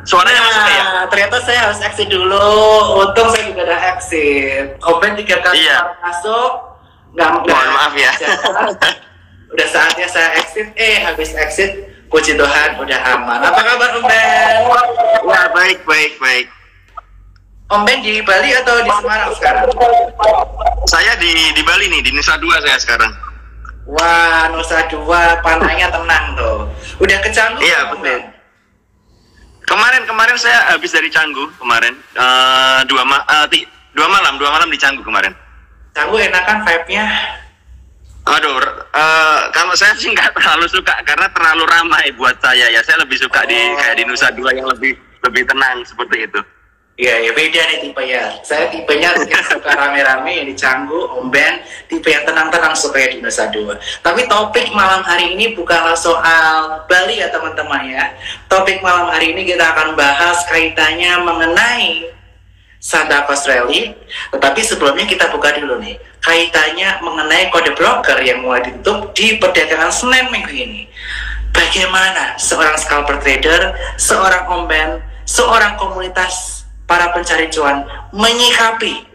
Suaranya masuk ya? Ternyata saya harus exit dulu. Untung saya juga udah exit. Open 3 kali masuk. Mohon maaf ya. Udah saatnya saya exit. Habis exit, puji Tuhan udah aman. Apa kabar Om Ben? Wah, baik. Om Ben di Bali atau di Semarang sekarang? Saya di Bali nih, di Nusa Dua saya sekarang. Wah, Nusa Dua, pantainya tenang tuh. Udah ke Canggu? Iya, betul. Kemarin saya habis dari Canggu kemarin. 2 malam di Canggu kemarin. Canggu enakan vibe-nya? Aduh, kalau saya sih nggak terlalu suka karena terlalu ramai buat saya ya. Saya lebih suka kayak di Nusa Dua yang lebih tenang seperti itu. Iya, beda nih tipe ya. Saya tipenya yang suka rame-rame yang di Canggu, Om Ben tipe yang tenang-tenang suka di Nusa Dua. Tapi topik malam hari ini bukanlah soal Bali ya teman-teman ya. Topik malam hari ini kita akan bahas kaitannya mengenai Santa Claus Rally. Tetapi sebelumnya kita buka dulu nih kaitannya mengenai kode broker yang mulai ditutup di perdagangan Senin minggu ini. Bagaimana seorang scalper trader, seorang Om Ben, seorang komunitas para pencari cuan menyikapi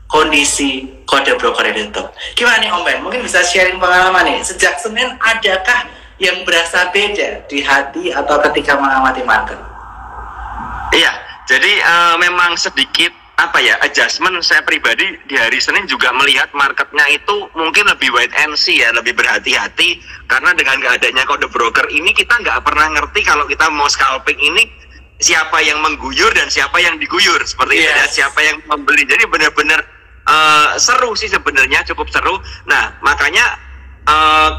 kondisi kode broker yang ditutup? Gimana nih Om Ben? Mungkin bisa sharing pengalaman nih. Sejak Senin adakah yang berasa beda di hati atau ketika mengamati market? Iya, jadi memang sedikit adjustment. Saya pribadi di hari Senin juga melihat marketnya itu mungkin lebih wait and see ya, lebih berhati-hati karena dengan nggak adanya kode broker ini kita nggak pernah ngerti kalau kita mau scalping ini siapa yang mengguyur dan siapa yang diguyur seperti itu dan siapa yang membeli. Jadi benar-benar seru sih sebenarnya, cukup seru. Nah makanya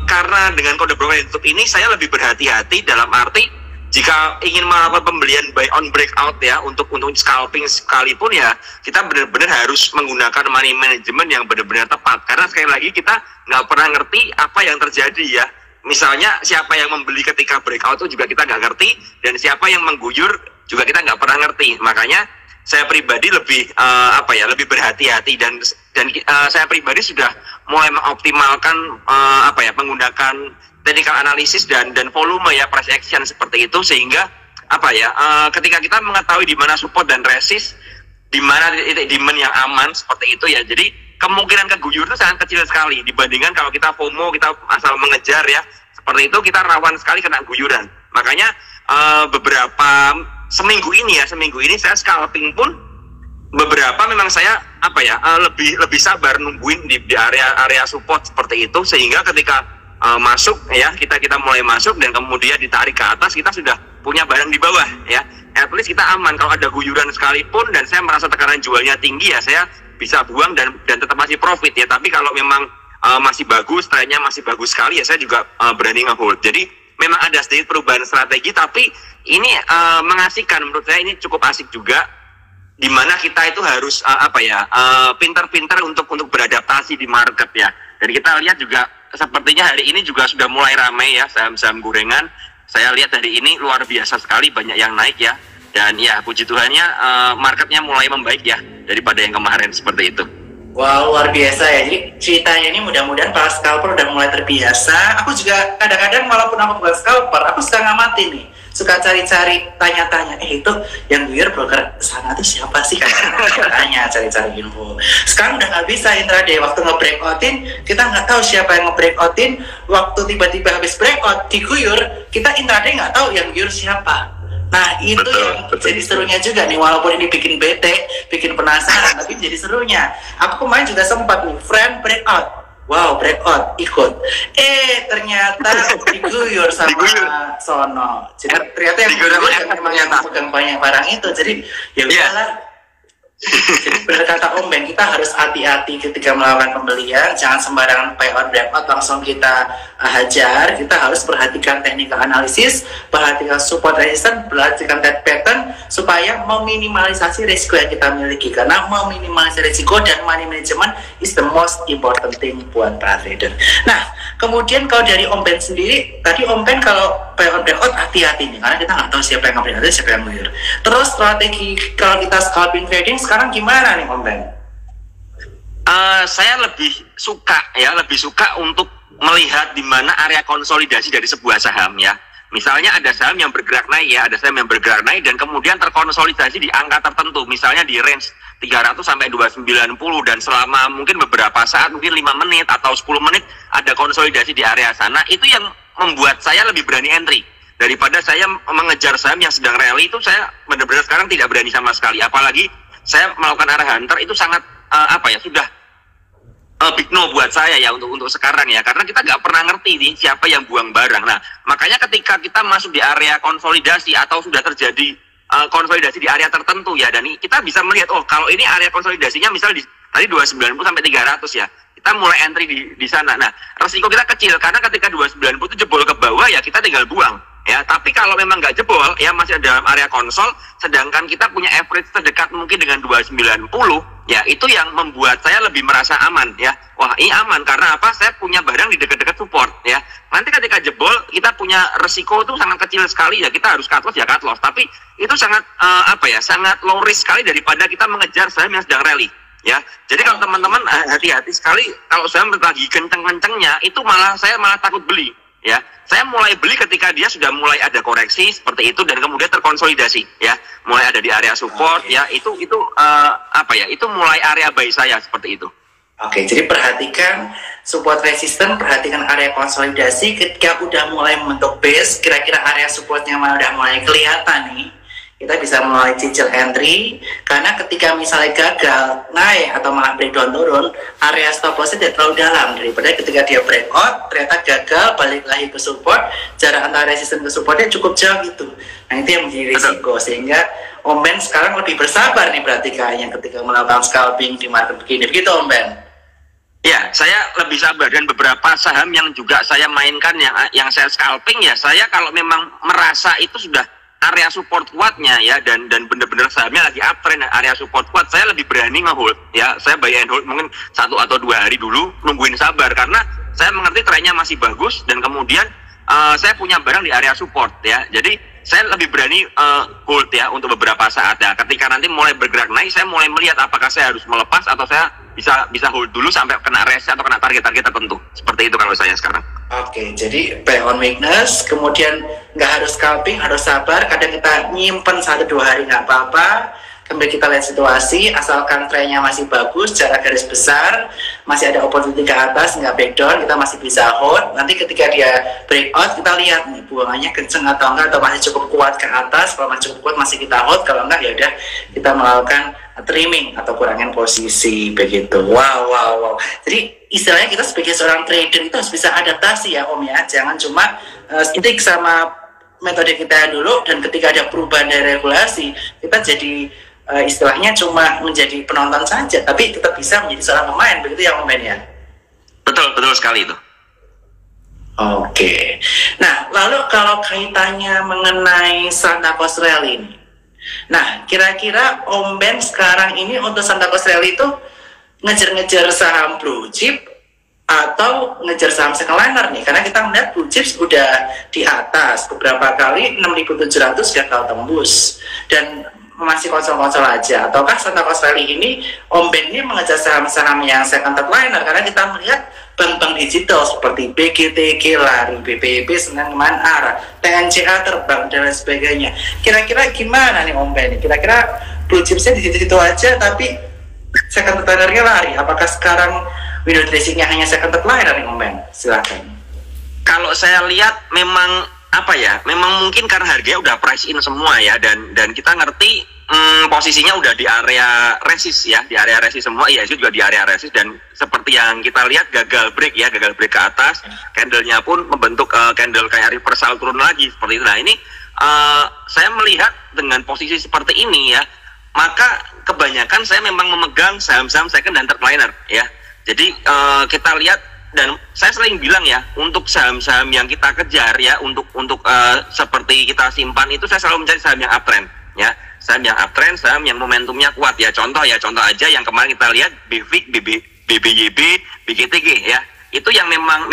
karena dengan kode broker yang tutup ini saya lebih berhati-hati dalam arti jika ingin melakukan pembelian buy on breakout ya untuk scalping sekalipun ya kita benar-benar harus menggunakan money management yang benar-benar tepat karena sekali lagi kita nggak pernah ngerti apa yang terjadi ya. Misalnya siapa yang membeli ketika breakout itu juga kita nggak ngerti dan siapa yang mengguyur juga kita nggak pernah ngerti. Makanya saya pribadi lebih lebih berhati-hati dan saya pribadi sudah mulai mengoptimalkan menggunakan technical analysis dan volume ya, price action seperti itu sehingga ketika kita mengetahui di mana support dan resist, di mana titik demand yang aman seperti itu ya. Jadi kemungkinan keguyur itu sangat kecil sekali dibandingkan kalau kita FOMO, kita asal mengejar ya seperti itu, kita rawan sekali kena guyuran. Makanya seminggu ini saya scalping pun beberapa memang saya lebih sabar nungguin di area support seperti itu sehingga ketika masuk ya kita mulai masuk dan kemudian ditarik ke atas kita sudah punya barang di bawah ya. At least kita aman kalau ada guyuran sekalipun dan saya merasa tekanan jualnya tinggi ya saya bisa buang dan tetap masih profit ya. Tapi kalau memang masih bagus, trennya masih bagus sekali ya saya juga berani nge-hold. Jadi memang ada sedikit perubahan strategi tapi ini mengasihkan, menurut saya ini cukup asik juga di mana kita itu harus pintar-pintar untuk beradaptasi di market ya. Dan kita lihat juga sepertinya hari ini juga sudah mulai ramai ya saham-saham gorengan. Saya lihat hari ini luar biasa sekali, banyak yang naik ya. Dan ya puji Tuhannya marketnya mulai membaik ya daripada yang kemarin seperti itu. Wow, luar biasa ya. Jadi ceritanya ini mudah-mudahan para scalper udah mulai terbiasa. Aku juga kadang-kadang walaupun aku bukan scalper, aku suka ngamati nih. Suka cari-cari, tanya-tanya, itu yang guyur broker sana tuh siapa sih? Tanya, cari-cari info. Sekarang udah nggak bisa intraday. Waktu nge-breakoutin, kita nggak tahu siapa yang nge-breakoutin. Waktu tiba-tiba habis breakout, diguyur, kita intraday nggak tahu yang guyur siapa. Nah itu yang jadi serunya juga nih, walaupun ini bikin bete, bikin penasaran, tapi jadi serunya. Aku kemarin juga sempat nih, friend breakout. Wow, breakout, ikut. Ternyata diguyur sama Sono. Jadi ternyata yang diguyur memang pegang banyak barang itu. Jadi ya udahlah. Jadi benar kata Om Ben, kita harus hati-hati ketika melakukan pembelian. Jangan sembarangan buy on breakout langsung kita hajar. Kita harus perhatikan technical analysis, perhatikan support resistance, perhatikan trend pattern supaya meminimalisasi risiko yang kita miliki. Karena meminimalisasi risiko dan money management is the most important thing buat para trader. Nah, kemudian kalau dari Om Ben sendiri, tadi Om Ben kalau buy on breakout hati-hati nih, karena kita nggak tahu siapa yang nge-breakout, siapa yang nge-breakout. Terus strategi kalau kita scalping trading sekarang gimana nih Om Ben? Saya lebih suka untuk melihat di mana area konsolidasi dari sebuah saham ya. Misalnya ada saham yang bergerak naik ya, ada saham yang bergerak naik dan kemudian terkonsolidasi di angka tertentu, misalnya di range 300 sampai 290 dan selama mungkin beberapa saat, mungkin 5 menit atau 10 menit ada konsolidasi di area sana, itu yang membuat saya lebih berani entry. Daripada saya mengejar saham yang sedang rally itu saya benar-benar sekarang tidak berani sama sekali. Apalagi saya melakukan arah hunter itu sangat sudah big no buat saya ya untuk sekarang ya, karena kita nggak pernah ngerti nih siapa yang buang barang. Nah makanya ketika kita masuk di area konsolidasi atau sudah terjadi konsolidasi di area tertentu ya, dan kita bisa melihat kalau ini area konsolidasinya misal tadi 290 sampai 300 ya, kita mulai entry di sana. Nah resiko kita kecil karena ketika 290 itu jebol ke bawah ya kita tinggal buang ya. Tapi kalau memang nggak jebol ya, masih dalam area konsol, sedangkan kita punya average terdekat mungkin dengan 290 ya, itu yang membuat saya lebih merasa aman ya. Wah ini aman karena apa? Saya punya barang di dekat-dekat support ya. Nanti ketika jebol kita punya resiko itu sangat kecil sekali ya, kita harus cut loss ya cut loss. Tapi itu sangat sangat low risk sekali daripada kita mengejar saham yang sedang rally ya. Jadi kalau teman-teman hati-hati sekali kalau saham lagi kenceng-kencengnya, itu saya malah takut beli ya. Saya mulai beli ketika dia sudah mulai ada koreksi seperti itu dan kemudian terkonsolidasi ya, mulai ada di area support ya, itu itu mulai area buy saya seperti itu. Oke, jadi perhatikan support resisten, perhatikan area konsolidasi. Ketika udah mulai membentuk base, kira-kira area supportnya udah mulai kelihatan nih, kita bisa mulai cicil entry. Karena ketika misalnya gagal naik atau malah breakdown turun, area stop lossnya tidak terlalu dalam, daripada ketika dia breakout ternyata gagal balik lagi ke support, jarak antara resisten ke supportnya cukup jauh gitu. Nah itu yang menjadi risiko, sehingga Om Ben sekarang lebih bersabar nih berarti kayaknya ketika melakukan scalping di market begini, begitu Om Ben? Ya, saya lebih sabar, dan beberapa saham yang juga saya mainkan yang saya scalping ya, saya kalau memang merasa itu sudah area support kuatnya ya, dan benar-benar sahamnya lagi uptrend area support kuat, saya lebih berani nge-hold ya. Saya buy and hold mungkin 1 atau 2 hari dulu, nungguin sabar karena saya mengerti trennya masih bagus dan kemudian saya punya barang di area support ya. Jadi saya lebih berani hold ya untuk beberapa saat ya. Ketika nanti mulai bergerak naik, saya mulai melihat apakah saya harus melepas atau saya bisa hold dulu sampai kena rest atau kena target-target tertentu. Seperti itu kalau saya sekarang. Oke, jadi buy on weakness, kemudian nggak harus scalping, harus sabar. Kadang kita nyimpen 1-2 hari nggak apa-apa, kemudian kita lihat situasi, asalkan trennya masih bagus, jarak garis besar, masih ada opportunity ke atas, nggak breakdown, kita masih bisa hold. Nanti ketika dia breakout, kita lihat nih buangannya kenceng atau enggak, atau masih cukup kuat ke atas. Kalau masih cukup kuat masih kita hold, kalau enggak ya udah kita melakukan trimming atau kurangin posisi begitu. Wow. Jadi istilahnya kita sebagai seorang trader itu harus bisa adaptasi ya Om ya. Jangan cuma stick sama metode kita dulu, dan ketika ada perubahan dari regulasi kita jadi istilahnya cuma menjadi penonton saja, tapi tetap bisa menjadi seorang pemain, begitu ya Om Ben ya? Betul sekali itu. Oke. Nah, lalu kalau kaitannya mengenai Santa Cruz Rally ini, nah kira-kira Om Ben sekarang ini untuk Santa Cruz Rally itu ngejar-ngejar saham blue chip atau ngejar saham second liner nih? Karena kita melihat blue chips udah di atas beberapa kali, 6.700 gagal tembus dan masih konsol-konsol aja. Ataukah Santa Cruz Rally ini Om Ben ini mengejar saham-saham yang second third liner? Karena kita melihat bank-bank digital seperti BGTG lari, BPIB senang arah, TNCA terbang dan lain sebagainya. Kira-kira gimana nih Om Ben? Kira-kira blue chipsnya di situ-situ aja tapi second third linernya lari. Apakah sekarang window dressingnya hanya second third liner nih Om Ben? Silakan. Kalau saya lihat memang memang mungkin karena harganya udah price in semua ya, dan kita ngerti posisinya udah di area resist ya, di area resist semua. Iya, itu juga di area resist, dan seperti yang kita lihat gagal break ke atas, candlenya pun membentuk candle kayak reversal turun lagi seperti itu. Nah ini saya melihat dengan posisi seperti ini ya, maka kebanyakan saya memang memegang saham-saham second dan third liner ya. Jadi kita lihat, dan saya sering bilang ya, untuk saham-saham yang kita kejar ya, untuk seperti kita simpan itu, saya selalu mencari saham yang uptrend ya, saham yang uptrend, saham yang momentumnya kuat ya. Contoh aja yang kemarin kita lihat BVIC, BBYB, BGTG ya, itu yang memang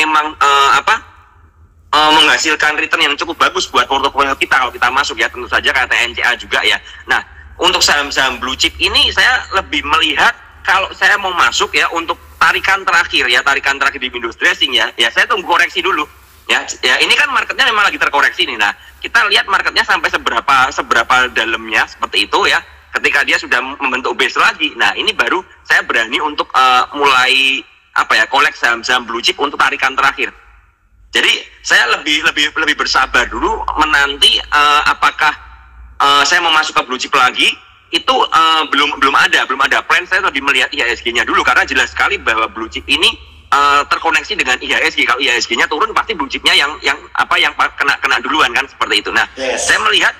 menghasilkan return yang cukup bagus buat portofolio kita kalau kita masuk ya. Tentu saja kayak TNCA juga ya. Nah untuk saham-saham blue chip ini saya lebih melihat, kalau saya mau masuk ya untuk tarikan terakhir di window dressing ya, saya tunggu koreksi dulu Ya ini kan marketnya memang lagi terkoreksi nih. Nah, kita lihat marketnya sampai seberapa dalamnya seperti itu ya. Ketika dia sudah membentuk base lagi, nah ini baru saya berani untuk mulai kolek saham-saham blue chip untuk tarikan terakhir. Jadi saya lebih bersabar dulu menanti apakah saya mau masuk ke blue chip lagi. Itu belum ada plan. Saya lebih melihat IHSG-nya dulu karena jelas sekali bahwa blue chip ini terkoneksi dengan IHSG. Kalau IHSG-nya turun pasti blue chip-nya yang kena duluan kan, seperti itu. Nah, saya melihat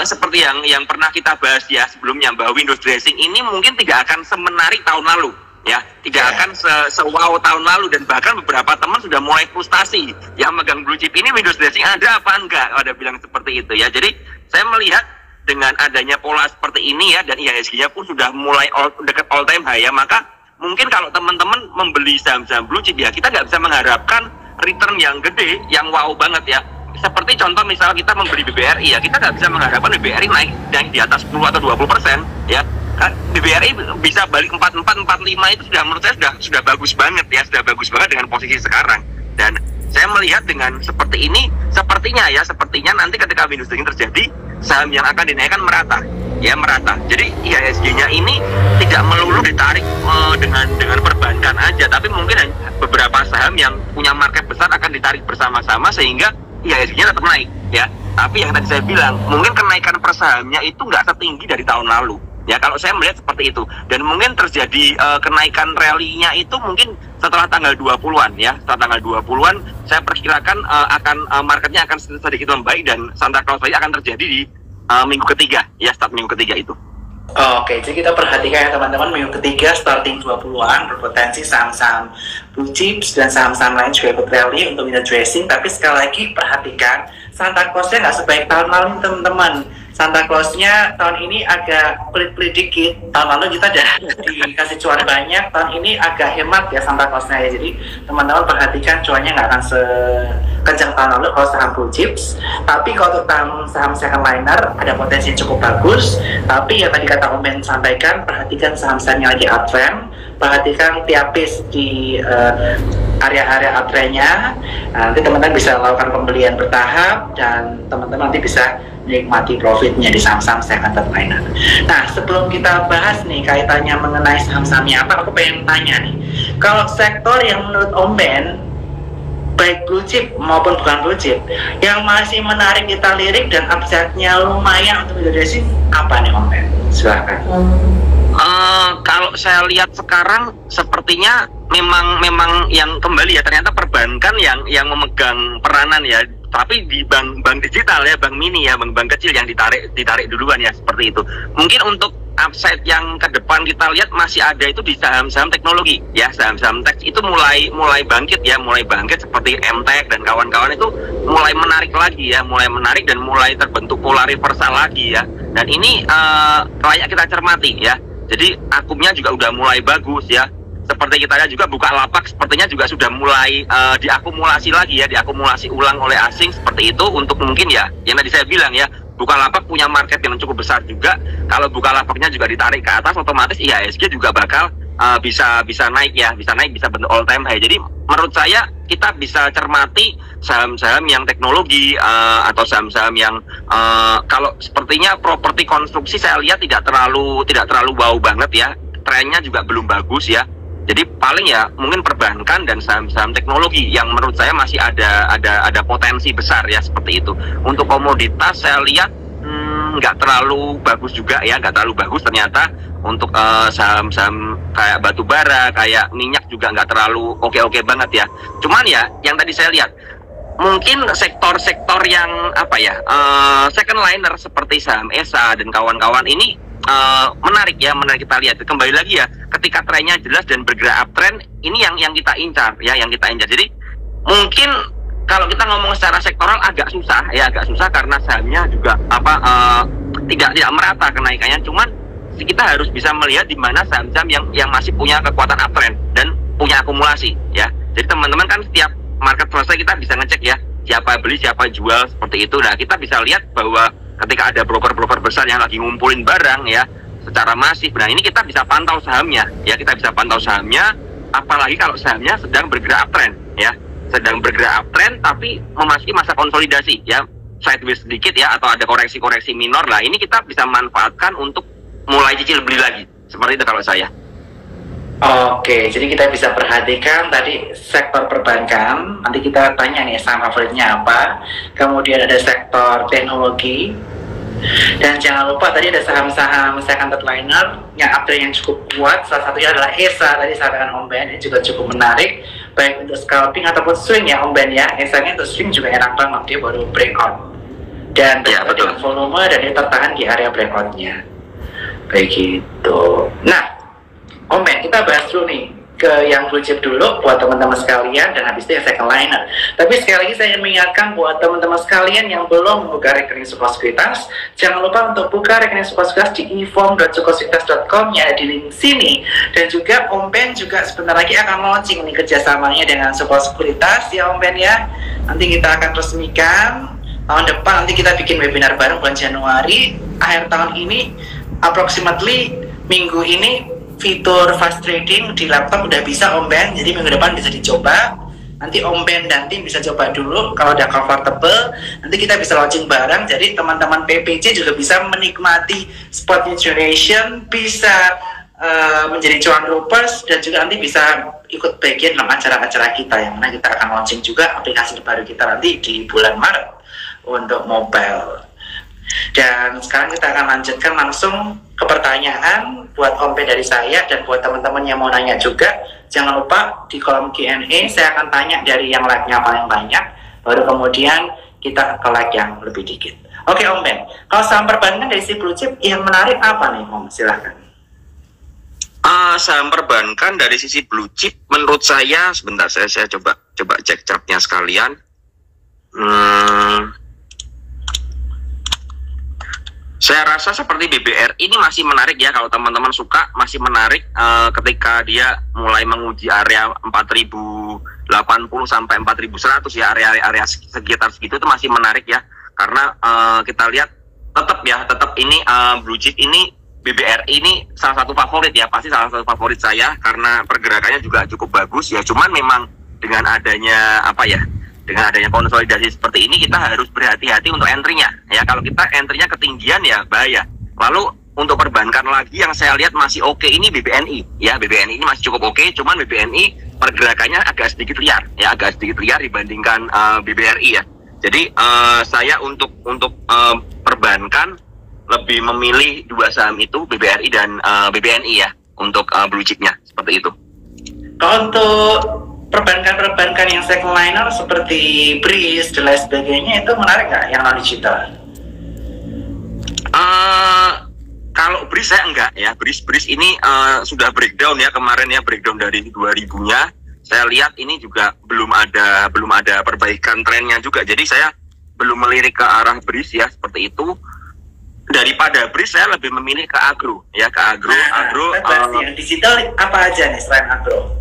seperti yang pernah kita bahas ya sebelumnya, bahwa Windows dressing ini mungkin tidak akan semenarik tahun lalu ya, tidak akan se-wow tahun lalu, dan bahkan beberapa teman sudah mulai frustasi yang megang blue chip ini Windows dressing ada apa enggak, ada bilang seperti itu ya. Jadi saya melihat dengan adanya pola seperti ini ya, dan IHSG-nya pun sudah mulai dekat all time high ya, maka mungkin kalau teman-teman membeli saham-saham blue chip ya, kita nggak bisa mengharapkan return yang gede, yang wow banget ya. Seperti contoh misal kita membeli BBRI ya, kita nggak bisa mengharapkan BBRI naik di atas 10 atau 20% ya. BBRI bisa balik 44, 45 itu sudah menurut saya sudah bagus banget ya, sudah bagus banget dengan posisi sekarang. Dan saya melihat dengan seperti ini, sepertinya nanti ketika Windows dressing terjadi, saham yang akan dinaikkan merata. Jadi IHSG-nya ini tidak melulu ditarik dengan perbankan aja, tapi mungkin beberapa saham yang punya market besar akan ditarik bersama-sama sehingga IHSG-nya tetap naik ya. Tapi yang tadi saya bilang, mungkin kenaikan per sahamnya itu nggak setinggi dari tahun lalu ya, kalau saya melihat seperti itu. Dan mungkin terjadi kenaikan rally-nya itu mungkin setelah tanggal 20-an ya. Setelah tanggal 20-an saya perkirakan marketnya akan sedikit membaik, dan Santa Claus lagi akan terjadi di minggu ketiga ya, start minggu ketiga itu. Oke, jadi kita perhatikan ya teman-teman, minggu ketiga starting 20-an berpotensi saham-saham blue chips dan saham-saham lain juga ikut rally untuk window dressing. Tapi sekali lagi perhatikan, Santa Claus-nya nggak sebaik tahun lalu teman-teman. Santa Claus-nya tahun ini agak pelit-pelit dikit. Tahun lalu kita udah dikasih cuan banyak, tahun ini agak hemat ya Santa Claus-nya ya. Jadi teman-teman perhatikan, cuannya nggak akan sekencang tahun lalu kalau saham blue chips. Tapi kalau untuk saham second liner ada potensi cukup bagus. Tapi yang tadi kata Om Ben sampaikan, perhatikan saham-saham yang lagi uptrend, perhatikan tiap piece di area-area uptrendnya. Nanti teman-teman bisa lakukan pembelian bertahap, dan teman-teman nanti bisa menikmati profitnya di saham-saham second liner. Nah, sebelum kita bahas nih kaitannya mengenai saham-sahamnya apa, aku pengen tanya nih, kalau sektor yang menurut Om Ben, baik blue chip maupun bukan blue chip, yang masih menarik kita lirik dan upside-nya lumayan untuk window dressing, apa nih Om Ben? Silahkan. Kalau saya lihat sekarang sepertinya memang yang kembali ya, ternyata perbankan yang memegang peranan ya. Tapi di bank digital ya, bank mini ya, bank kecil yang ditarik duluan ya, seperti itu. Mungkin untuk upside yang ke depan kita lihat masih ada itu di saham-saham teknologi ya, saham-saham tech itu mulai bangkit seperti MTech dan kawan-kawan itu mulai menarik lagi ya, dan mulai terbentuk pola reversal lagi ya. Dan ini layak kita cermati ya. Jadi akumnya juga udah mulai bagus ya. Seperti kita lihat juga Bukalapak sepertinya juga sudah mulai diakumulasi lagi ya, diakumulasi ulang oleh asing seperti itu, untuk mungkin ya yang tadi saya bilang ya, Bukalapak punya market yang cukup besar juga. Kalau Bukalapaknya juga ditarik ke atas, otomatis IHSG juga bakal bisa naik ya, bisa bentuk all time high. Jadi menurut saya kita bisa cermati saham-saham yang teknologi atau saham-saham yang kalau sepertinya properti konstruksi saya lihat tidak terlalu wow banget ya, trennya juga belum bagus ya. Jadi paling ya mungkin perbankan dan saham-saham teknologi yang menurut saya masih ada potensi besar ya, seperti itu. Untuk komoditas saya lihat nggak terlalu bagus juga ya, nggak terlalu bagus ternyata. Untuk saham-saham kayak batu bara, kayak minyak juga nggak terlalu oke banget ya. Cuman ya yang tadi saya lihat, mungkin sektor-sektor yang second liner seperti saham ESA dan kawan-kawan ini menarik kita lihat. Kembali lagi ya, ketika trennya jelas dan bergerak uptrend, ini yang kita incar ya, Jadi mungkin kalau kita ngomong secara sektoral agak susah karena sahamnya juga tidak merata kenaikannya. Cuman kita harus bisa melihat di mana saham-saham yang masih punya kekuatan uptrend dan punya akumulasi ya. Jadi teman-teman kan setiap market selesai kita bisa ngecek ya, siapa beli siapa jual seperti itu. Nah, kita bisa lihat bahwa ketika ada broker-broker besar yang lagi ngumpulin barang ya secara masif, nah ini kita bisa pantau sahamnya ya, apalagi kalau sahamnya sedang bergerak uptrend ya. sedang bergerak uptrend tapi memasuki masa konsolidasi ya, sideways sedikit ya, atau ada koreksi-koreksi minor lah, ini kita bisa manfaatkan untuk mulai cicil beli lagi, seperti itu kalau saya. Oke, jadi kita bisa perhatikan tadi sektor perbankan, nanti kita tanya nih saham favoritnya apa, kemudian ada sektor teknologi, dan jangan lupa tadi ada saham-saham second liner yang uptrend yang cukup kuat, salah satunya adalah ESA, tadi sampaikan Om Ben, ini juga cukup menarik, baik untuk scalping ataupun swing ya Om Ben ya, ESA-nya untuk swing juga enak banget, dia baru breakout, dan ya, dengan volume dan dia tertahan di area breakout-nya, begitu. Nah, Om Ben, kita bahas dulu nih ke yang blue chip dulu buat teman-teman sekalian, dan habis itu yang second liner. Tapi sekali lagi saya ingin mengingatkan buat teman-teman sekalian yang belum membuka rekening Suko Sekuritas, jangan lupa untuk buka rekening Suko Sekuritas di e-form.sukosekuritas.com ya, di link sini. Dan juga Om Ben juga sebentar lagi akan launching nih kerjasamanya dengan Suko Sekuritas ya Om Ben ya. Nanti kita akan resmikan tahun depan, nanti kita bikin webinar bareng bulan Januari. Akhir tahun ini approximately minggu ini fitur fast trading di laptop udah bisa Om Ben, jadi minggu depan bisa dicoba. Nanti Om Ben dan tim bisa coba dulu, kalau udah comfortable nanti kita bisa launching bareng, jadi teman-teman PPC juga bisa menikmati spot duration, bisa menjadi cuan troopers, dan juga nanti bisa ikut bagian dalam acara-acara kita yang mana kita akan launching juga aplikasi baru kita nanti di bulan Maret untuk mobile. Dan sekarang kita akan lanjutkan langsung ke pertanyaan buat Om Ben dari saya, dan buat teman-teman yang mau nanya juga, jangan lupa di kolom Q&A saya akan tanya dari yang like-nya paling banyak, baru kemudian kita ke like yang lebih dikit. Oke Om Ben, kalau saham perbankan dari si blue chip yang menarik apa nih Om? Silahkan. Saham perbankan dari sisi blue chip menurut saya, sebentar saya coba cek chartnya sekalian. Saya rasa seperti BBRI ini masih menarik ya, kalau teman-teman suka, masih menarik ketika dia mulai menguji area 4080 sampai 4100 ya, area sekitar segitu itu masih menarik ya, karena kita lihat tetap ini blue chip ini, BBRI ini salah satu favorit ya, pasti salah satu favorit saya karena pergerakannya juga cukup bagus ya. Cuman memang dengan adanya dengan adanya konsolidasi seperti ini, kita harus berhati-hati untuk entry-nya ya. Kalau kita entry-nya ketinggian ya bahaya. Lalu untuk perbankan lagi yang saya lihat masih oke ini BBNI ya. BBNI ini masih cukup oke, cuman BBNI pergerakannya agak sedikit liar ya, agak sedikit liar dibandingkan BBRI ya. Jadi saya untuk perbankan lebih memilih dua saham itu, BBRI dan BBNI ya, untuk blue chip-nya seperti itu. Kalau untuk perbankan-perbankan yang second liner seperti BRIS dan lain sebagainya, itu menarik nggak yang non digital? Kalau BRIS saya enggak ya. BRIS ini sudah breakdown ya kemarin ya, breakdown dari 2000-nya. Saya lihat ini juga belum ada perbaikan trennya juga. Jadi saya belum melirik ke arah BRIS ya, seperti itu. Daripada BRIS saya lebih memilih ke agro ya, ke agro. Yang digital apa aja nih selain agro?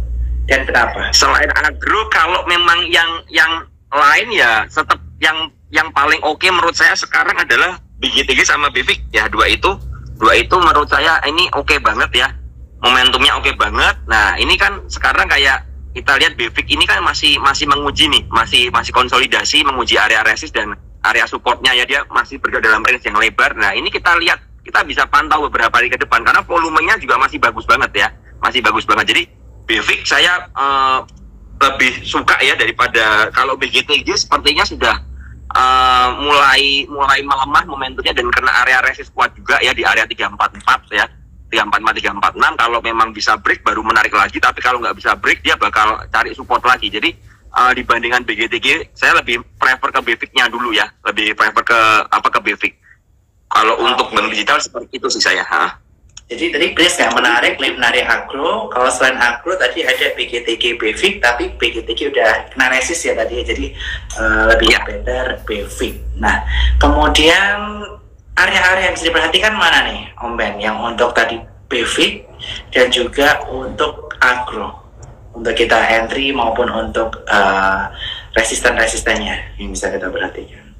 Dan kenapa? Selain agro, kalau memang yang lain ya tetap yang paling oke menurut saya sekarang adalah BGTG sama BIFIK ya. Dua itu menurut saya ini oke banget ya, momentumnya oke banget. Nah ini kan sekarang kayak kita lihat BIFIK ini kan masih menguji nih, masih konsolidasi, menguji area resist dan area supportnya ya, dia masih berada dalam range yang lebar. Nah ini kita lihat, kita bisa pantau beberapa hari ke depan karena volumenya juga masih bagus banget ya, masih bagus banget. Jadi BIFIK saya lebih suka ya daripada, kalau BGTG sepertinya sudah mulai melemah momentumnya dan kena area resist kuat juga ya di area 344 ya, 345 346. Kalau memang bisa break baru menarik lagi, tapi kalau nggak bisa break dia bakal cari support lagi. Jadi dibandingkan BGTG saya lebih prefer ke BIFIK-nya dulu ya, lebih prefer ke BIFIK. Kalau untuk bank digital seperti itu sih saya. Jadi tadi BRIS yang menarik, lebih menarik agro. Kalau selain agro tadi ada BGTG, BIFIK, tapi BGTG udah kena resist ya tadi, jadi lebih better BIFIK. Nah, kemudian area-area yang bisa diperhatikan mana nih Om Ben, yang untuk tadi BIFIK dan juga untuk agro, untuk kita entry maupun untuk resisten-resistennya yang bisa kita perhatikan?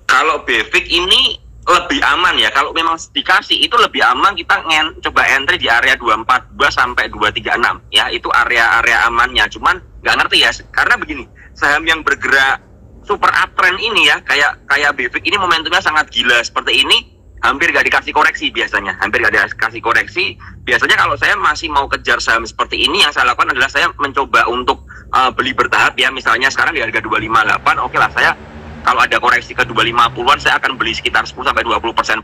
Kalau BIFIK ini lebih aman ya, kalau memang dikasih itu lebih aman, kita coba entry di area 242 sampai 236 ya, itu area amannya. Cuman nggak ngerti ya, karena begini, saham yang bergerak super uptrend ini ya, kayak BEFIK ini momentumnya sangat gila seperti ini, hampir gak dikasih koreksi biasanya, biasanya kalau saya masih mau kejar saham seperti ini, yang saya lakukan adalah saya mencoba untuk beli bertahap ya. Misalnya sekarang di harga 258, oke lah, saya kalau ada koreksi ke 250-an saya akan beli sekitar 10-20%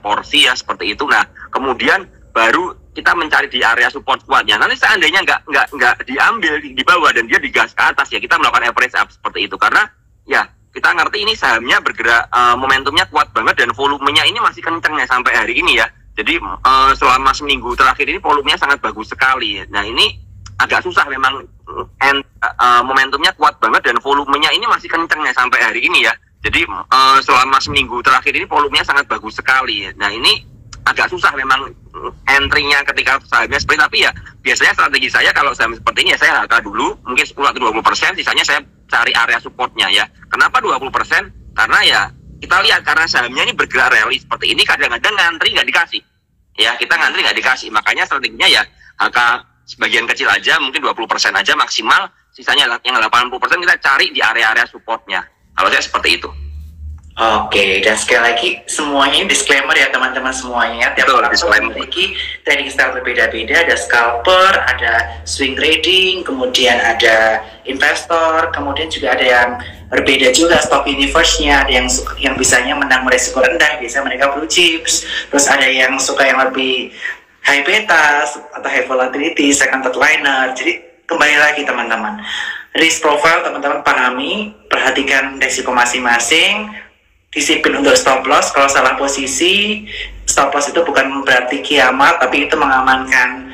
porsi ya, seperti itu. Nah kemudian baru kita mencari di area support kuatnya. Nanti seandainya nggak diambil di bawah dan dia digas ke atas ya, kita melakukan average up seperti itu, karena ya kita ngerti ini sahamnya bergerak, momentumnya kuat banget dan volumenya ini masih kencengnya sampai hari ini ya. Jadi selama seminggu terakhir ini volumenya sangat bagus sekali. Nah ini agak susah memang, momentumnya kuat banget dan volumenya ini masih kencengnya sampai hari ini ya. Jadi selama seminggu terakhir ini volumenya sangat bagus sekali. Nah ini agak susah memang entry-nya ketika sahamnya seperti, tapi ya biasanya strategi saya kalau saham seperti ini ya saya harga dulu mungkin 10-20%, sisanya saya cari area supportnya ya. Kenapa 20%? Karena ya kita lihat, karena sahamnya ini bergerak rally seperti ini, kadang-kadang ngantri nggak dikasih ya, kita ngantri nggak dikasih, makanya strateginya ya angka sebagian kecil aja, mungkin 20% aja maksimal, sisanya yang 80% kita cari di area-area supportnya. Kalau saya seperti itu. Oke, dan sekali lagi semuanya disclaimer ya teman-teman semuanya. Tiap orang memiliki trading style berbeda-beda. Ada scalper, ada swing trading, kemudian ada investor, kemudian juga ada yang berbeda juga stock universe-nya. Ada yang bisanya menang beresiko rendah, biasanya mereka blue chips. Terus ada yang suka yang lebih high beta atau high volatility, second third liner. Jadi kembali lagi teman-teman, risk profile teman-teman pahami, perhatikan risiko masing-masing. Disiplin untuk stop loss. Kalau salah posisi, stop loss itu bukan berarti kiamat, tapi itu mengamankan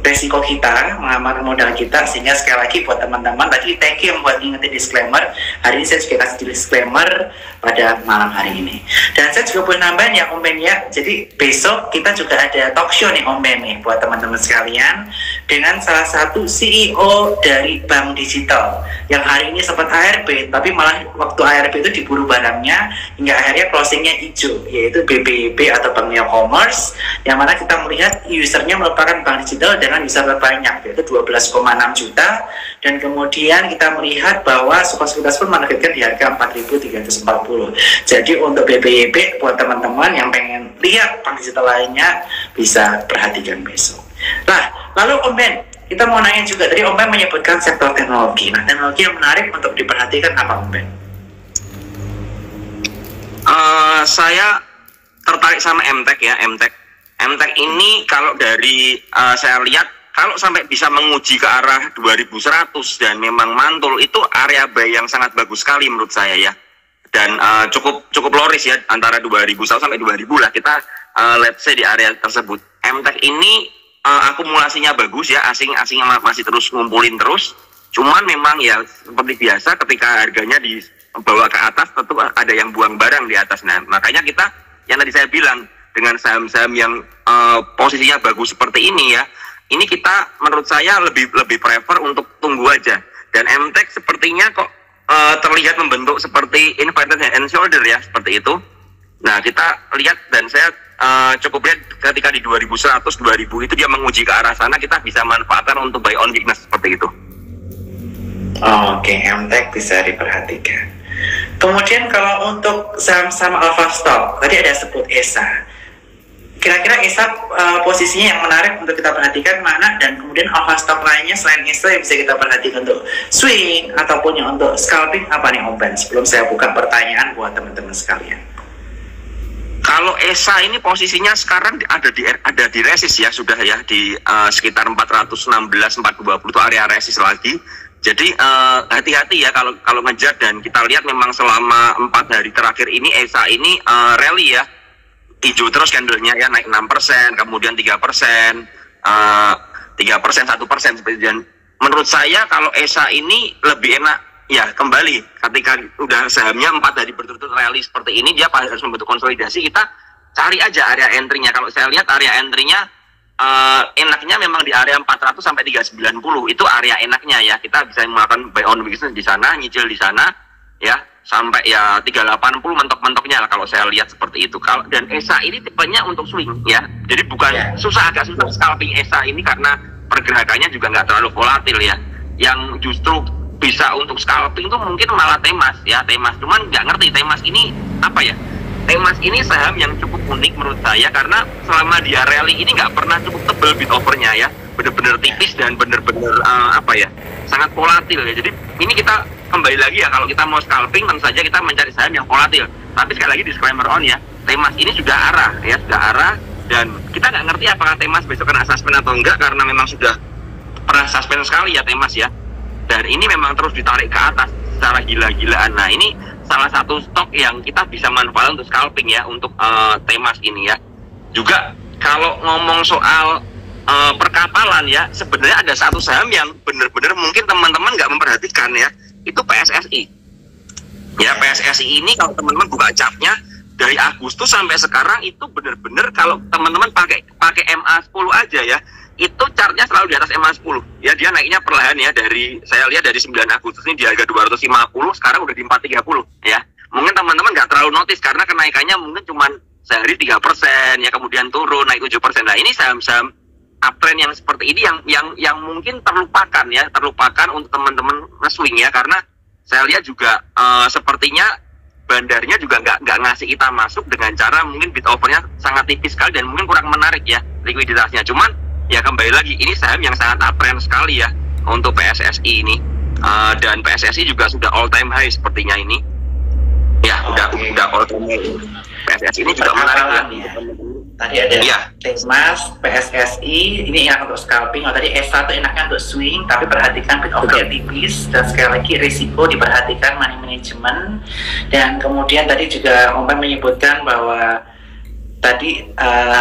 resiko kita, mengamankan modal kita. Sehingga sekali lagi buat teman-teman, tadi thank you yang buat ingetin disclaimer. Hari ini saya juga kasih disclaimer pada malam hari ini. Dan saya juga boleh nambahin ya Om Ben ya. Jadi besok kita juga ada talk show nih Om Ben nih buat teman-teman sekalian, dengan salah satu CEO dari bank digital yang hari ini sempat ARB, tapi malah waktu ARB itu diburu barangnya hingga akhirnya closingnya hijau, yaitu BBB atau Bank Neo Commerce, yang mana kita melihat usernya merupakan bank digital dengan user terbanyak, yaitu 12,6 juta, dan kemudian kita melihat bahwa sekuritas pun menargetkan di harga 4.340. Jadi untuk BBB buat teman-teman yang pengen lihat bank digital lainnya bisa perhatikan besok. Nah, lalu Om Ben, kita mau nanya juga, tadi Om Ben menyebutkan sektor teknologi. Nah, teknologi yang menarik untuk diperhatikan apa Om Ben? Saya tertarik sama MTech ya, MTech ini kalau dari saya lihat, kalau sampai bisa menguji ke arah 2100 dan memang mantul, itu area buy yang sangat bagus sekali menurut saya ya. Dan cukup loris ya, antara 2000 sampai 2000 lah kita let's say di area tersebut. MTech ini akumulasinya bagus ya, asing masih terus ngumpulin terus. Cuman memang ya seperti biasa ketika harganya dibawa ke atas tentu ada yang buang barang di atas. Nah makanya kita yang tadi saya bilang, dengan saham-saham yang posisinya bagus seperti ini ya, ini kita menurut saya lebih prefer untuk tunggu aja. Dan MTech sepertinya kok terlihat membentuk seperti inverted head and shoulder ya, seperti itu. Nah kita lihat, dan saya cukup lihat ketika di 2100 2000 itu dia menguji ke arah sana, kita bisa manfaatkan untuk buy on weakness seperti itu. Oke, MTech bisa diperhatikan. Kemudian kalau untuk saham-saham alpha stock, tadi ada sebut ESA. Kira-kira ESA posisinya yang menarik untuk kita perhatikan mana, dan kemudian alpha stock lainnya selain ESA yang bisa kita perhatikan untuk swing ataupun yang untuk scalping apa nih Om Ben? Sebelum saya buka pertanyaan buat teman-teman sekalian. Kalau ESA ini posisinya sekarang ada di resist ya, sudah ya di sekitar 416 420 itu area resist lagi. Jadi hati-hati ya kalau ngejar, dan kita lihat memang selama 4 hari terakhir ini ESA ini rally ya, hijau terus candlenya ya, naik 6%, kemudian 3%, 3%, 1% seperti itu. Dan menurut saya kalau ESA ini lebih enak ya, kembali ketika udah sahamnya 4 hari berturut-turut rally seperti ini, dia harus membentuk konsolidasi, kita cari aja area entry-nya. Kalau saya lihat area entry-nya enaknya memang di area 400 sampai 390, itu area enaknya ya. Kita bisa melakukan buy on weakness di sana, nyicil di sana ya, sampai ya 380 mentok-mentoknya lah kalau saya lihat seperti itu. Dan ESA ini tipenya untuk swing ya, jadi bukan agak susah scalping ESA ini karena pergerakannya juga nggak terlalu volatil ya. Yang justru bisa untuk scalping tuh mungkin malah Temas ya, Temas. Cuman nggak ngerti Temas ini apa ya. Temas ini saham yang cukup unik menurut saya karena selama dia rally ini nggak pernah cukup tebel bid overnya ya, bener-bener tipis dan bener-bener apa ya, sangat volatil ya. Jadi ini kita kembali lagi ya, kalau kita mau scalping tentu saja kita mencari saham yang volatil. Tapi sekali lagi disclaimer on ya, Temas ini sudah arah ya, sudah arah, dan kita nggak ngerti apakah Temas besok kena suspend atau enggak karena memang sudah pernah suspend sekali ya Temas ya. Dan ini memang terus ditarik ke atas secara gila-gilaan. Nah ini salah satu stok yang kita bisa manfaatkan untuk scalping ya, untuk Temas ini ya. Juga kalau ngomong soal perkapalan ya, sebenarnya ada satu saham yang benar-benar mungkin teman-teman nggak memperhatikan ya, itu PSSI. Ya PSSI ini kalau teman-teman buka chartnya dari Agustus sampai sekarang itu benar-benar kalau teman-teman pakai MA10 aja ya, itu chartnya selalu di atas MA10 ya. Dia naiknya perlahan ya, dari saya lihat dari 9 Agustus ini di harga 250, sekarang udah di 430 ya. Mungkin teman-teman nggak terlalu notice karena kenaikannya mungkin cuma sehari 3% ya, kemudian turun naik 7%. Nah ini saham-saham uptrend yang seperti ini yang mungkin terlupakan ya, terlupakan untuk teman-teman nge-swing ya, karena saya lihat juga sepertinya bandarnya juga nggak ngasih kita masuk dengan cara mungkin bid overnya sangat tipis sekali dan mungkin kurang menarik ya likuiditasnya. Cuman ya kembali lagi, ini saham yang sangat uptrend sekali ya untuk PSSI ini, dan PSSI juga sudah all time high sepertinya ini ya. Udah all time high. PSSI ini juga menarik ya. Tadi ada Temas, PSSI, ini yang untuk scalping. Tadi S1 enaknya untuk swing, tapi perhatikan bid over tipis, dan sekali lagi risiko diperhatikan, money management. Dan kemudian tadi juga Om Ben menyebutkan bahwa tadi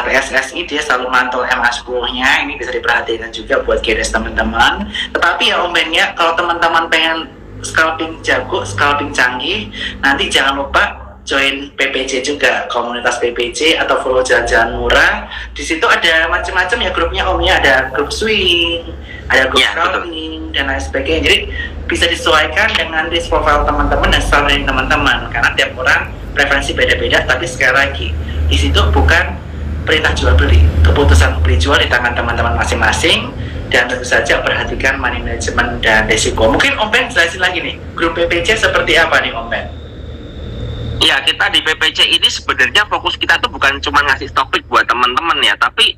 PSSI dia selalu mantau MA10-nya, ini bisa diperhatikan juga buat GDS teman-teman. Tetapi ya Om Ben ya, kalau teman-teman pengen scalping jago, scalping canggih, nanti jangan lupa join PPC juga, komunitas PPC, atau follow jalan-jalan murah. Di situ ada macam-macam ya grupnya Om ya, ada grup swing, ada grup scalping dan lain sebagainya. Jadi bisa disesuaikan dengan risk profile teman-teman dan style teman-teman, karena tiap orang preferensi beda-beda. Tapi sekali lagi, di situ bukan perintah jual beli, keputusan beli jual di tangan teman-teman masing-masing, dan tentu saja perhatikan money management dan risiko. Mungkin Om Ben jelasin lagi nih, grup PPC seperti apa nih Om Ben? Ya, kita di PPC ini sebenarnya fokus kita tuh bukan cuma ngasih stock pick buat teman-teman ya, tapi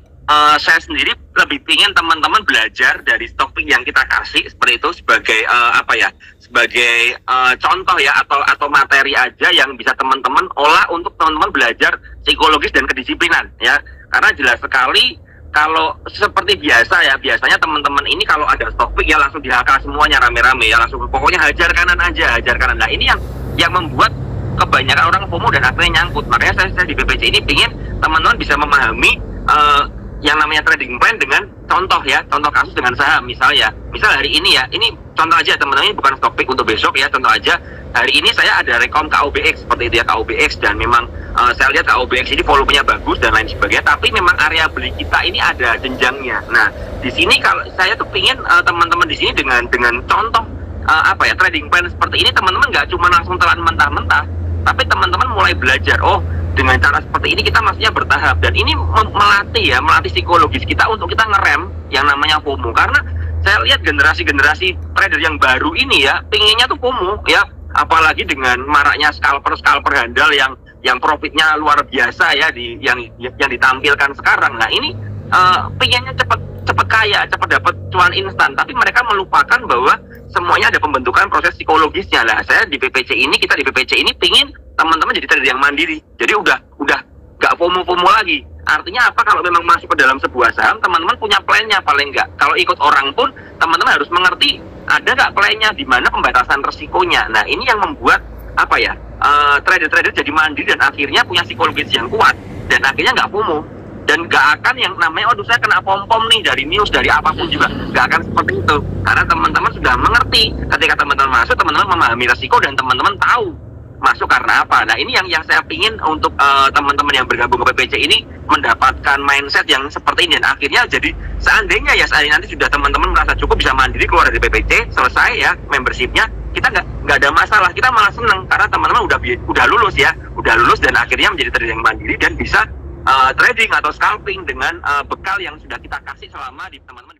saya sendiri lebih ingin teman-teman belajar dari stock pick yang kita kasih seperti itu sebagai apa ya, sebagai contoh ya, atau materi aja yang bisa teman-teman olah untuk teman-teman belajar psikologis dan kedisiplinan ya. Karena jelas sekali kalau seperti biasa ya, biasanya teman-teman ini kalau ada stock pick ya langsung dihakal semuanya rame-rame ya, langsung pokoknya hajar kanan aja, hajar kanan. Nah ini yang membuat kebanyakan orang FOMO dan akhirnya nyangkut. Makanya saya di BPC ini ingin teman-teman bisa memahami yang namanya trading plan dengan contoh ya, contoh kasus dengan saham. Misal hari ini ya, ini contoh aja teman-teman, ini bukan stock pick untuk besok ya, contoh aja hari ini saya ada rekom KOBX seperti itu ya, KOBX, dan memang saya lihat KOBX ini volumenya bagus dan lain sebagainya, tapi memang area beli kita ini ada jenjangnya. Nah di sini kalau saya tuh ingin teman-teman di sini dengan contoh apa ya, trading plan seperti ini, teman-teman nggak cuma langsung telan mentah-mentah, tapi teman-teman mulai belajar, oh dengan cara seperti ini kita maksudnya bertahap, dan ini melatih psikologis kita untuk kita ngerem yang namanya FOMO. Karena saya lihat generasi trader yang baru ini ya, pinginnya tuh FOMO ya, apalagi dengan maraknya scalper handal yang profitnya luar biasa ya, yang ditampilkan sekarang. Nah ini pinginnya cepet kaya, cepet dapat cuan instan, tapi mereka melupakan bahwa semuanya ada pembentukan proses psikologisnya. Lah saya di PPC ini, kita di PPC ini pingin teman-teman jadi trader yang mandiri. Jadi udah nggak FOMO lagi. Artinya apa? Kalau memang masuk ke dalam sebuah saham, teman-teman punya plannya paling nggak. Kalau ikut orang pun, teman-teman harus mengerti ada nggak plannya, di mana pembatasan resikonya. Nah ini yang membuat apa ya, trader-trader jadi mandiri dan akhirnya punya psikologis yang kuat, dan akhirnya nggak FOMO. Dan gak akan yang namanya, waduh saya kena pom-pom nih dari news, dari apapun juga, gak akan seperti itu. Karena teman-teman sudah mengerti, ketika teman-teman masuk, teman-teman memahami resiko dan teman-teman tahu masuk karena apa. Nah ini yang saya pingin untuk teman-teman yang bergabung ke PPC ini mendapatkan mindset yang seperti ini. Dan akhirnya jadi seandainya nanti sudah teman-teman merasa cukup bisa mandiri keluar dari PPC, selesai ya membershipnya, kita nggak ada masalah, kita malah senang karena teman-teman udah lulus ya, udah lulus dan akhirnya menjadi trader yang mandiri dan bisa trading atau scalping dengan bekal yang sudah kita kasih selama di teman-teman.